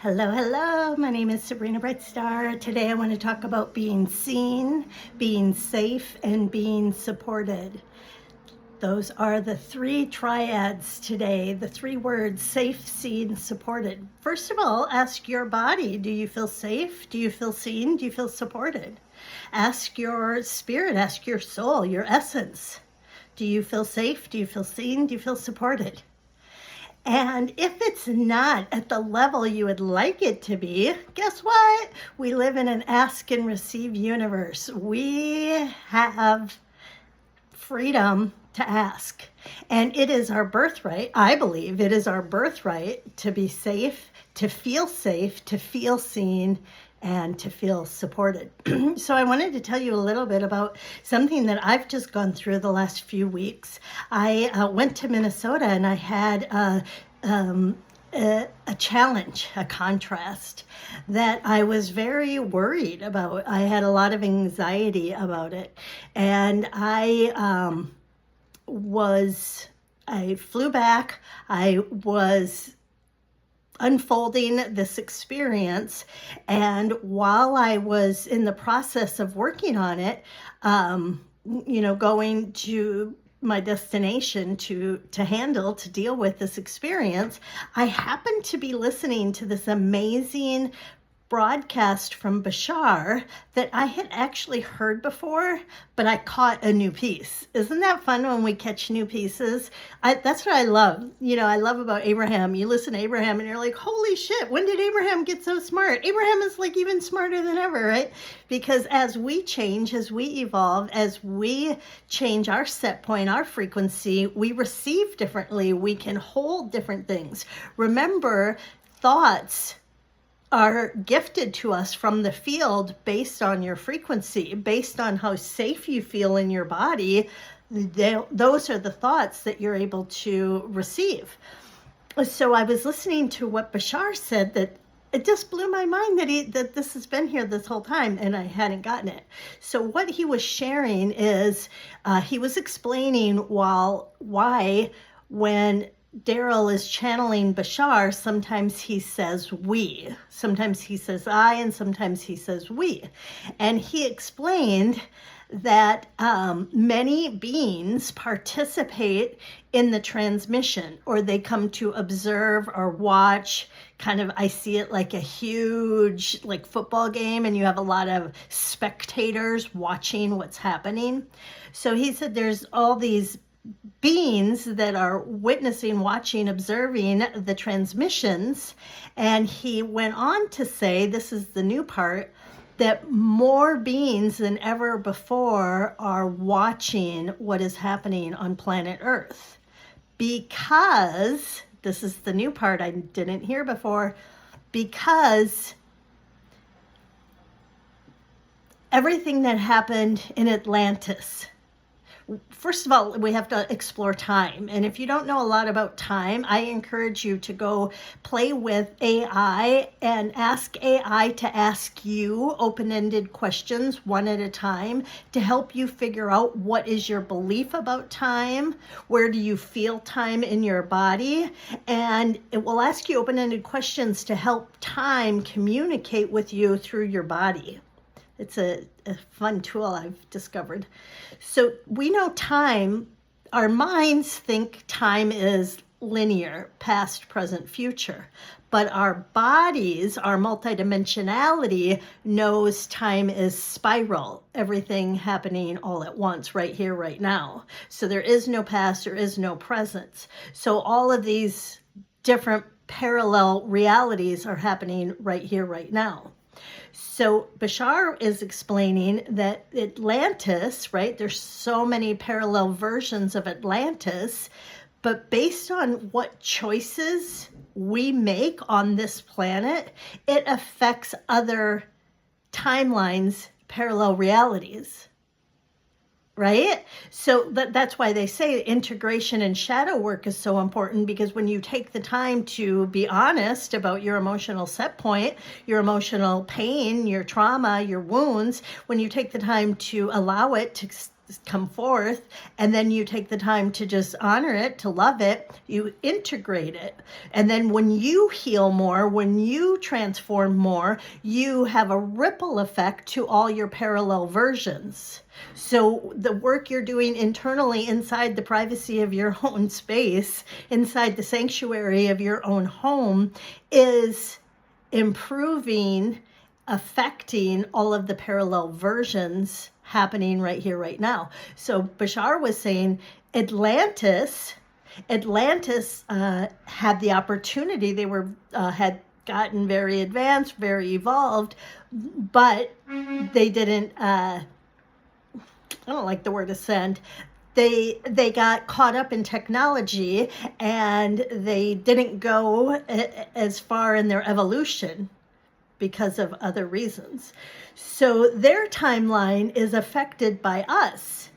Hello, hello. My name is Sabrina Brightstar. Today I want to talk about being seen, being safe, and being supported. Those are the three triads today, the three words: safe, seen, supported. First of all, ask your body, do you feel safe? Do you feel seen? Do you feel supported? Ask your spirit, ask your soul, your essence. Do you feel safe? Do you feel seen? Do you feel supported? And if it's not at the level you would like it to be, guess what? We live in an ask and receive universe. We have freedom to ask. And it is our birthright, I believe it is our birthright to be safe, to feel seen, and to feel supported. So I wanted to tell you a little bit about something that I've just gone through the last few weeks. I went to Minnesota and I had a challenge, a contrast that I was very worried about. I had a lot of anxiety about it. And I flew back. I was unfolding this experience, and while I was in the process of working on it, going to my destination to deal with this experience, I happened to be listening to this amazing broadcast from Bashar that I had actually heard before, but I caught a new piece. Isn't that fun when we catch new pieces? That's what I love. I love about Abraham. You listen to Abraham and you're like, holy shit, when did Abraham get so smart? Abraham is like even smarter than ever, right? Because as we change, as we evolve, as we change our set point, our frequency, we receive differently. We can hold different things. Remember, thoughts are gifted to us from the field based on your frequency, based on how safe you feel in your body. Those are the thoughts that you're able to receive. So I was listening to what Bashar said, that it just blew my mind that this has been here this whole time and I hadn't gotten it. So what he was sharing is he was explaining why when Daryl is channeling Bashar, sometimes he says we, sometimes he says I, and sometimes he says we. And he explained that many beings participate in the transmission, or they come to observe or watch. Kind of, I see it like a huge football game, and you have a lot of spectators watching what's happening. So he said there's all these beings that are witnessing, watching, observing the transmissions. And he went on to say, this is the new part, that more beings than ever before are watching what is happening on planet Earth. Because, this is the new part I didn't hear before, because everything that happened in Atlantis. First of all, we have to explore time. And if you don't know a lot about time, I encourage you to go play with AI and ask AI to ask you open-ended questions one at a time to help you figure out what is your belief about time, where do you feel time in your body, and it will ask you open-ended questions to help time communicate with you through your body. It's a fun tool I've discovered. So we know time, our minds think time is linear, past, present, future. But our bodies, our multidimensionality knows time is spiral, everything happening all at once, right here, right now. So there is no past, there is no present. So all of these different parallel realities are happening right here, right now. So Bashar is explaining that Atlantis, right, there's so many parallel versions of Atlantis, but based on what choices we make on this planet, it affects other timelines, parallel realities. Right? So that's why they say integration and shadow work is so important, because when you take the time to be honest about your emotional set point, your emotional pain, your trauma, your wounds, when you take the time to allow it to come forth, and then you take the time to just honor it, to love it, you integrate it. And then when you heal more, when you transform more, you have a ripple effect to all your parallel versions. So the work you're doing internally inside the privacy of your own space, inside the sanctuary of your own home, is improving, affecting all of the parallel versions happening right here, right now. So Bashar was saying Atlantis had the opportunity. They were had gotten very advanced, very evolved, but they didn't. I don't like the word ascend. They got caught up in technology, and they didn't go as far in their evolution because of other reasons. So their timeline is affected by us,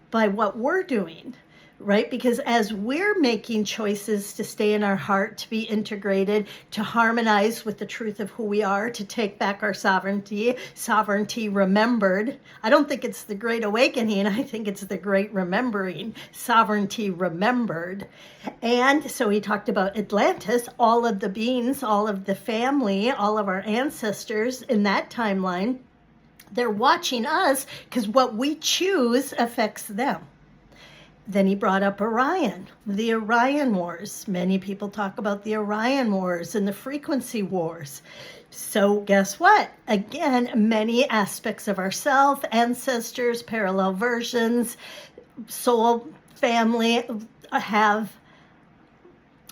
by what we're doing, right? Because as we're making choices to stay in our heart, to be integrated, to harmonize with the truth of who we are, to take back our sovereignty remembered. I don't think it's the Great Awakening. I think it's the Great Remembering, sovereignty remembered. And so he talked about Atlantis, all of the beings, all of the family, all of our ancestors in that timeline. They're watching us because what we choose affects them. Then he brought up Orion, the Orion Wars. Many people talk about the Orion Wars and the frequency wars. So guess what? Again, many aspects of ourself, ancestors, parallel versions, soul, family have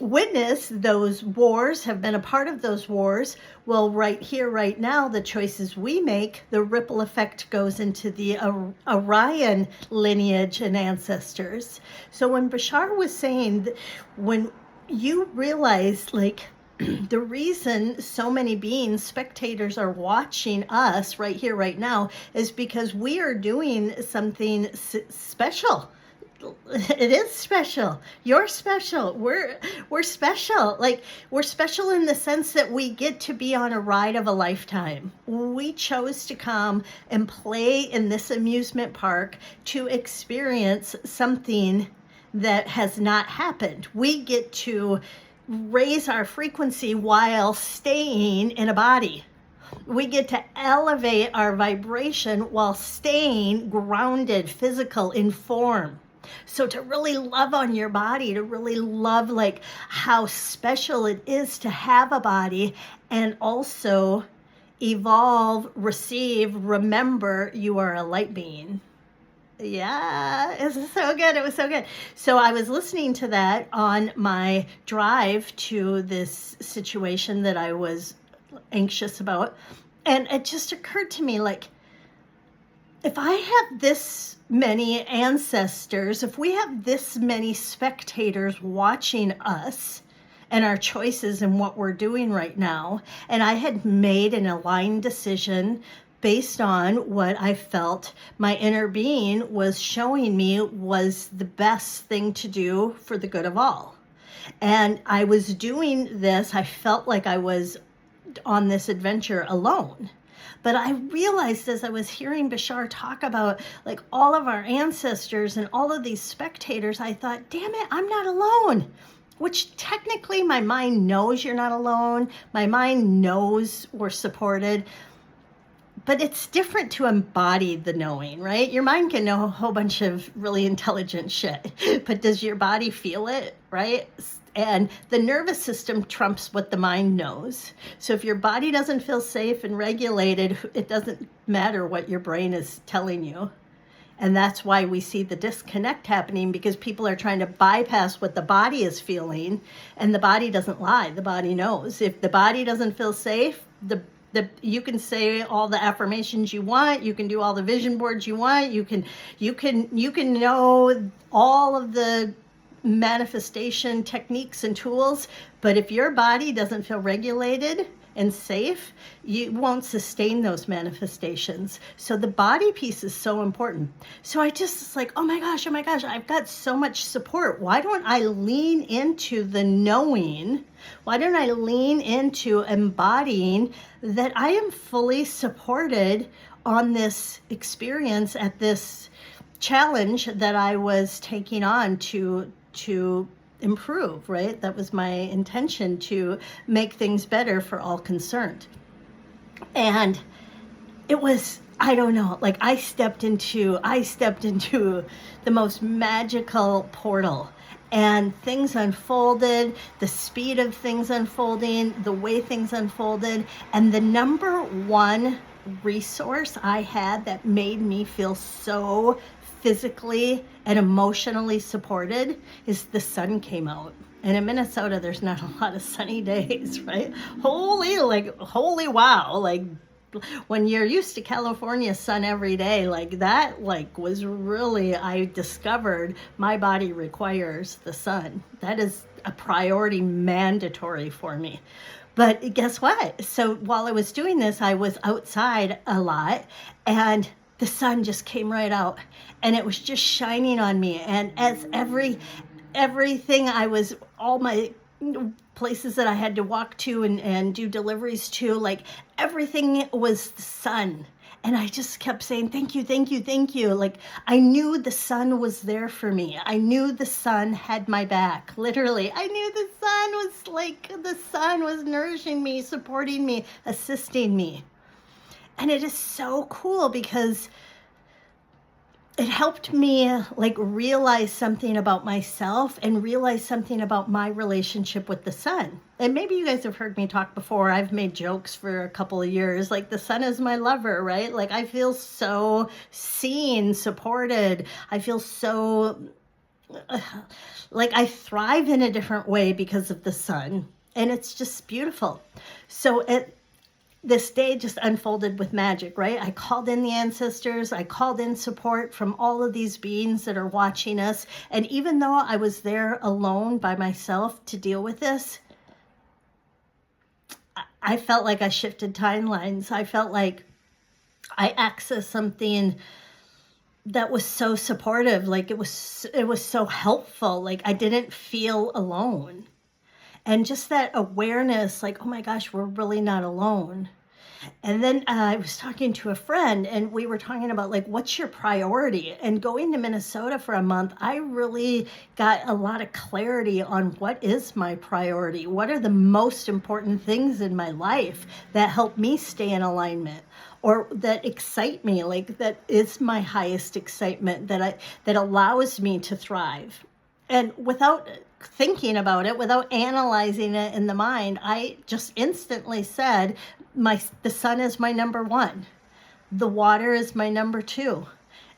witnessed those wars, have been a part of those wars. Well, right here, right now, the choices we make, the ripple effect goes into the Orion lineage and ancestors. So when Bashar was saying, that when you realize, like, the reason so many beings, spectators, are watching us right here, right now, is because we are doing something special. It is special. You're special. We're special. Like, we're special in the sense that we get to be on a ride of a lifetime. We chose to come and play in this amusement park to experience something that has not happened. We get to raise our frequency while staying in a body. We get to elevate our vibration while staying grounded, physical, in form. So to really love on your body, to really love like how special it is to have a body, and also evolve, receive, remember you are a light being. Yeah, it was so good. It was so good. So I was listening to that on my drive to this situation that I was anxious about. And it just occurred to me, like, if I have this many ancestors, if we have this many spectators watching us and our choices and what we're doing right now, and I had made an aligned decision based on what I felt my inner being was showing me was the best thing to do for the good of all. And I was doing this, I felt like I was on this adventure alone. But I realized as I was hearing Bashar talk about like all of our ancestors and all of these spectators, I thought, damn it, I'm not alone. Which technically my mind knows you're not alone. My mind knows we're supported. But it's different to embody the knowing, right? Your mind can know a whole bunch of really intelligent shit, but does your body feel it, right? And the nervous system trumps what the mind knows. So if your body doesn't feel safe and regulated, it doesn't matter what your brain is telling you. And that's why we see the disconnect happening, because people are trying to bypass what the body is feeling, and the body doesn't lie. The body knows. If the body doesn't feel safe, you can say all the affirmations you want, you can do all the vision boards you want, you can know all of the manifestation techniques and tools, but if your body doesn't feel regulated and safe, you won't sustain those manifestations. So the body piece is so important. So I just was like, oh my gosh, I've got so much support. Why don't I lean into the knowing? Why don't I lean into embodying that I am fully supported on this experience at this challenge that I was taking on to improve, right? That was my intention, to make things better for all concerned. And it was, I don't know, like I stepped into the most magical portal, and things unfolded, the speed of things unfolding, the way things unfolded, and the number one resource I had that made me feel so physically and emotionally supported is the sun came out. And in Minnesota, there's not a lot of sunny days, right? Holy wow, like when you're used to California sun every day, like that, like was really, I discovered my body requires the sun. That is a priority, mandatory for me. But guess what? So while I was doing this, I was outside a lot, and the sun just came right out, and it was just shining on me. And as everything all my places that I had to walk to and do deliveries to, like everything was the sun. And I just kept saying, thank you, thank you, thank you. Like I knew the sun was there for me. I knew the sun had my back. Literally, I knew the sun was nourishing me, supporting me, assisting me. And it is so cool because it helped me like realize something about myself and realize something about my relationship with the sun. And maybe you guys have heard me talk before. I've made jokes for a couple of years, like the sun is my lover, right? Like I feel so seen, supported. I feel so like I thrive in a different way because of the sun. And it's just beautiful. So this day just unfolded with magic, right? I called in the ancestors. I called in support from all of these beings that are watching us. And even though I was there alone by myself to deal with this, I felt like I shifted timelines. I felt like I accessed something that was so supportive. Like it was so helpful. Like I didn't feel alone. And just that awareness, like, oh my gosh, we're really not alone. And then I was talking to a friend, and we were talking about, like, what's your priority? And going to Minnesota for a month, I really got a lot of clarity on what is my priority. What are the most important things in my life that help me stay in alignment, or that excite me, like that is my highest excitement, that allows me to thrive. And without thinking about it, without analyzing it in the mind, I just instantly said, the sun is my number one, the water is my number two,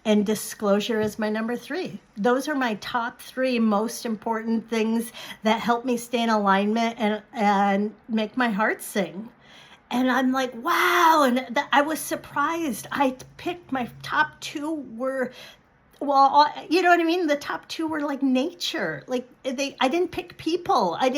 and disclosure is my number three. Those are my top three most important things that help me stay in alignment and make my heart sing. And I'm like, wow. And I was surprised. I picked my top two were, well, you know what I mean? The top two were like nature. Like I didn't pick people. I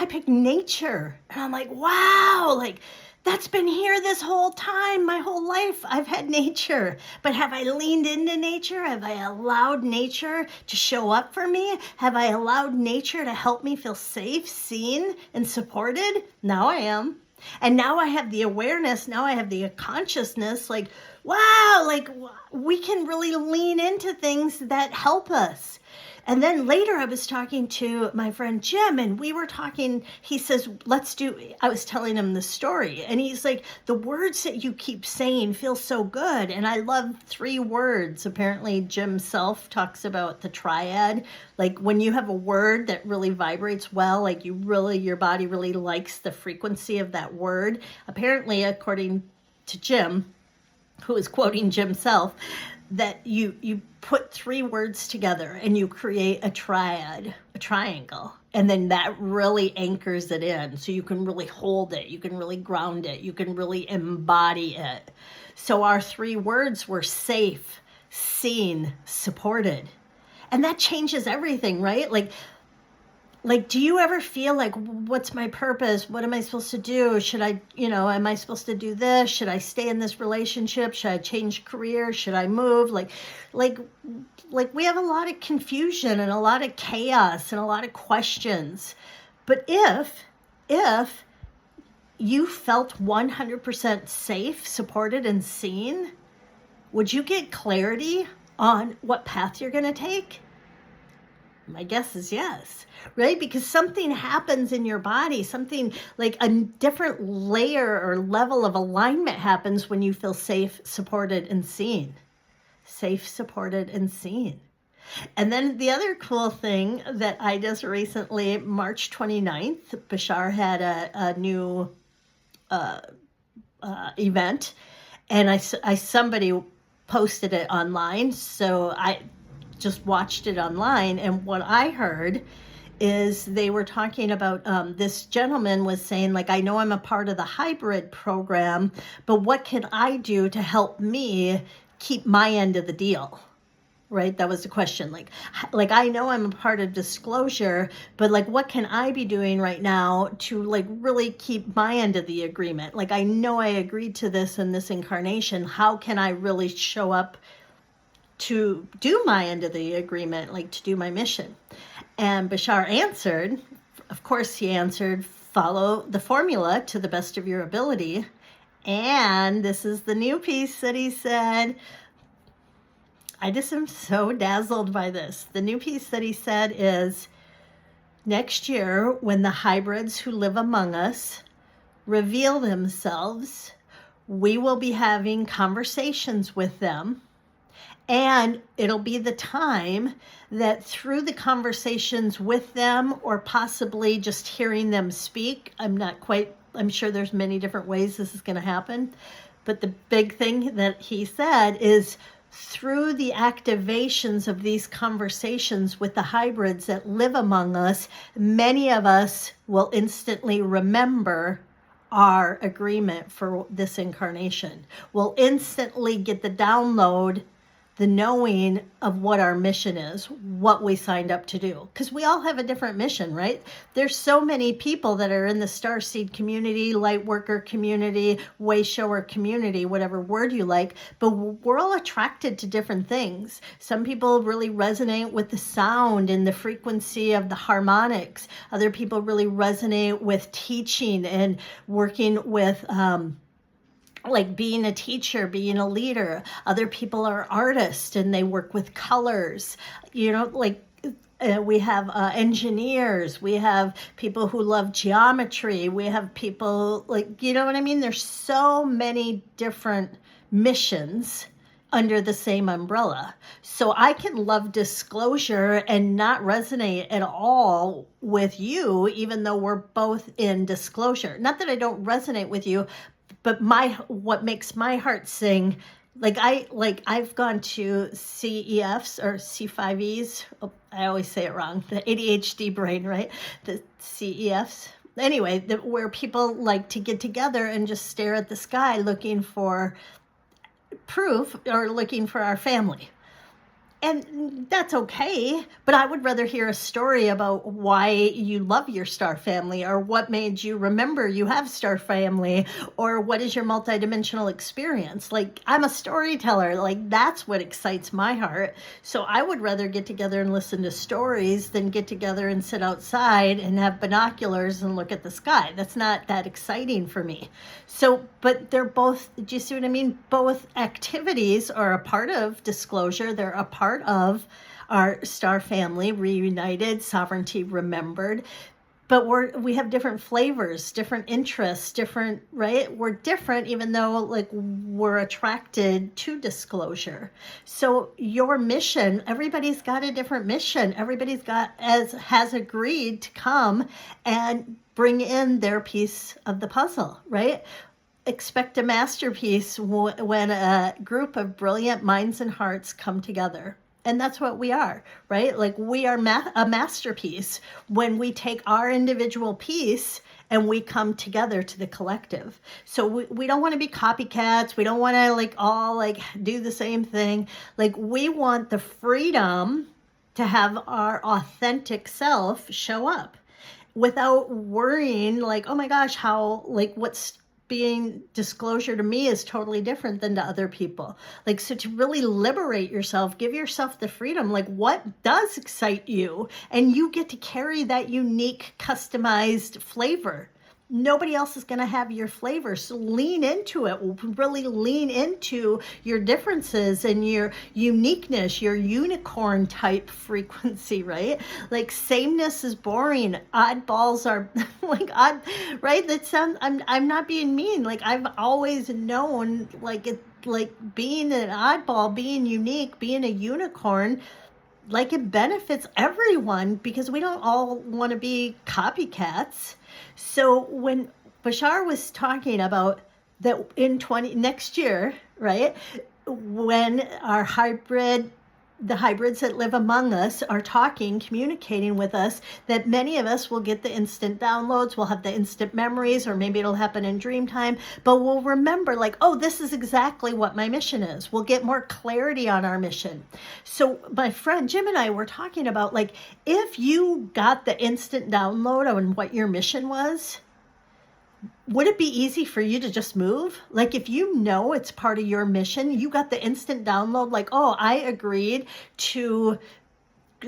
picked nature. And I'm like, wow, like that's been here this whole time. My whole life I've had nature. But have I leaned into nature? Have I allowed nature to show up for me? Have I allowed nature to help me feel safe, seen, and supported? Now I am. And now I have the awareness. Now I have the consciousness, like, wow, like we can really lean into things that help us. And then later I was talking to my friend Jim, and we were talking, he says, I was telling him the story, and he's like, the words that you keep saying feel so good. And I love 3 words. Apparently Jim Self talks about the triad. Like when you have a word that really vibrates well, like your body really likes the frequency of that word. Apparently, according to Jim, who is quoting Jim Self, that you put 3 words together and you create a triad, a triangle, and then that really anchors it in, so you can really hold it, you can really ground it, you can really embody it. So our 3 words were safe, seen, supported. And that changes everything, right? Like, do you ever feel like, what's my purpose? What am I supposed to do? Am I supposed to do this? Should I stay in this relationship? Should I change career? Should I move? Like we have a lot of confusion and a lot of chaos and a lot of questions. But if you felt 100% safe, supported, and seen, would you get clarity on what path you're going to take? My guess is yes, right? Because something happens in your body, something like a different layer or level of alignment happens when you feel safe, supported, and seen. Safe, supported, and seen. And then the other cool thing that I just recently, March 29th, Bashar had a new event, and somebody posted it online, so I just watched it online, and what I heard is they were talking about this gentleman was saying, like, I know I'm a part of the hybrid program, but what can I do to help me keep my end of the deal? Right? That was the question. Like I know I'm a part of disclosure, but like, what can I be doing right now to like really keep my end of the agreement? Like, I know I agreed to this in this incarnation. How can I really show up to do my end of the agreement, like to do my mission? And Bashar answered, of course he answered, follow the formula to the best of your ability. And this is the new piece that he said. I just am so dazzled by this. The new piece that he said is, next year, when the hybrids who live among us reveal themselves, we will be having conversations with them. And it'll be the time that through the conversations with them, or possibly just hearing them speak, I'm sure there's many different ways this is going to happen. But the big thing that he said is, through the activations of these conversations with the hybrids that live among us, many of us will instantly remember our agreement for this incarnation. We'll instantly get the download, the knowing of what our mission is, what we signed up to do. Because we all have a different mission, right? There's so many people that are in the starseed community, light worker community, way shower community, whatever word you like, but we're all attracted to different things. Some people really resonate with the sound and the frequency of the harmonics. Other people really resonate with teaching and working with like being a teacher, being a leader. Other people are artists and they work with colors. We have engineers. We have people who love geometry. We have people you know what I mean? There's so many different missions under the same umbrella. So I can love disclosure and not resonate at all with you, even though we're both in disclosure. Not that I don't resonate with you, but what makes my heart sing, I've gone to CEFs or C5Es. Oh, I always say it wrong. The ADHD brain, right? The CEFs. Anyway, where people like to get together and just stare at the sky looking for proof or looking for our family. And that's okay, but I would rather hear a story about why you love your star family, or what made you remember you have star family, or what is your multidimensional experience. Like, I'm a storyteller. Like, that's what excites my heart. So I would rather get together and listen to stories than get together and sit outside and have binoculars and look at the sky. That's not that exciting for me. So, but they're both, do you see what I mean? Both activities are a part of disclosure. They're a part of our star family, reunited, sovereignty remembered. But we have different flavors, different interests, different, right? We're different, even though we're attracted to disclosure. So your mission, everybody's got a different mission. Everybody's has agreed to come and bring in their piece of the puzzle, right? Expect a masterpiece when a group of brilliant minds and hearts come together. And that's what we are, right? Like, we are a masterpiece when we take our individual piece and we come together to the collective. So we don't want to be copycats. We don't want to all do the same thing. We want the freedom to have our authentic self show up without worrying oh my gosh, how what's being disclosure to me is totally different than to other people. So to really liberate yourself, give yourself the freedom, what does excite you? And you get to carry that unique, customized flavor. nobody else is going to have your flavor. So lean into it. Really lean into your differences and your uniqueness, your unicorn type frequency, right? Like sameness is boring. Oddballs are like odd, right? That sounds, I'm not being mean. Like I've always known like it, like being an oddball, being unique, being a unicorn, like it benefits everyone because we don't all want to be copycats. So when Bashar was talking about that in next year, right, when our the hybrids that live among us are talking, communicating with us, that many of us will get the instant downloads, we'll have the instant memories, or maybe it'll happen in dream time, but we'll remember like, oh, this is exactly what my mission is. We'll get more clarity on our mission. So my friend Jim and I were talking about like, if you got the instant download on what your mission was, would it be easy for you to just move? Like if you know it's part of your mission, you got the instant download like, oh, I agreed to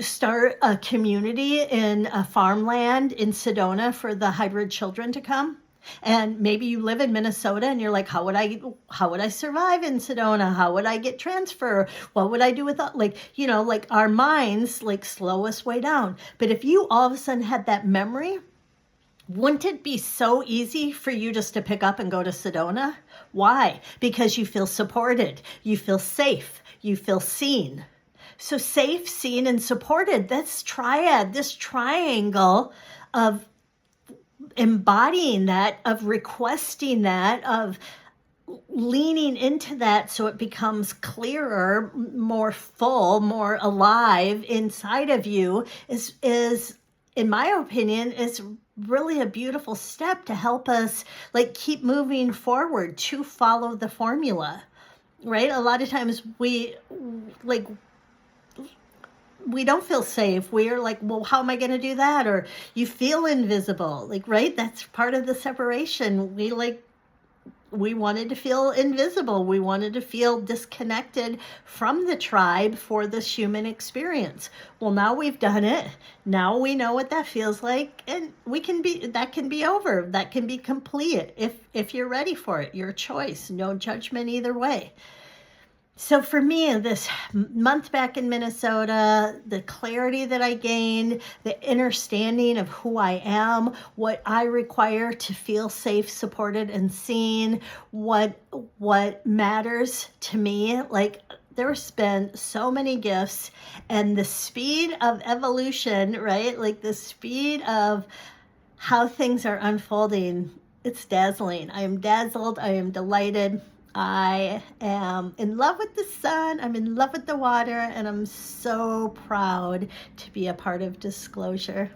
start a community in a farmland in Sedona for the hybrid children to come. And maybe you live in Minnesota and you're like, how would I survive in Sedona? How would I get transfer? What would I do with that? Like, you know, like our minds like slow us way down. But if you all of a sudden had that memory, wouldn't it be so easy for you just to pick up and go to Sedona? Why? Because you feel supported, you feel safe, you feel seen. So safe, seen, and supported, that's triad, this triangle of embodying that, of requesting that, of leaning into that so it becomes clearer, more full, more alive inside of you is in my opinion, is really a beautiful step to help us like keep moving forward to follow the formula, right? A lot of times we don't feel safe. We're like, well, how am I going to do that? Or you feel invisible, like, right? That's part of the separation. We wanted to feel invisible. We wanted to feel disconnected from the tribe for this human experience. Well, now we've done it. Now we know what that feels like, and that can be over. That can be complete if you're ready for it. Your choice. No judgment either way. So for me, this month back in Minnesota, the clarity that I gained, the understanding of who I am, what I require to feel safe, supported, and seen, what matters to me, like there's been so many gifts, and the speed of evolution, right? Like the speed of how things are unfolding, it's dazzling. I am dazzled. I am delighted. I am in love with the sun, I'm in love with the water, and I'm so proud to be a part of Disclosure.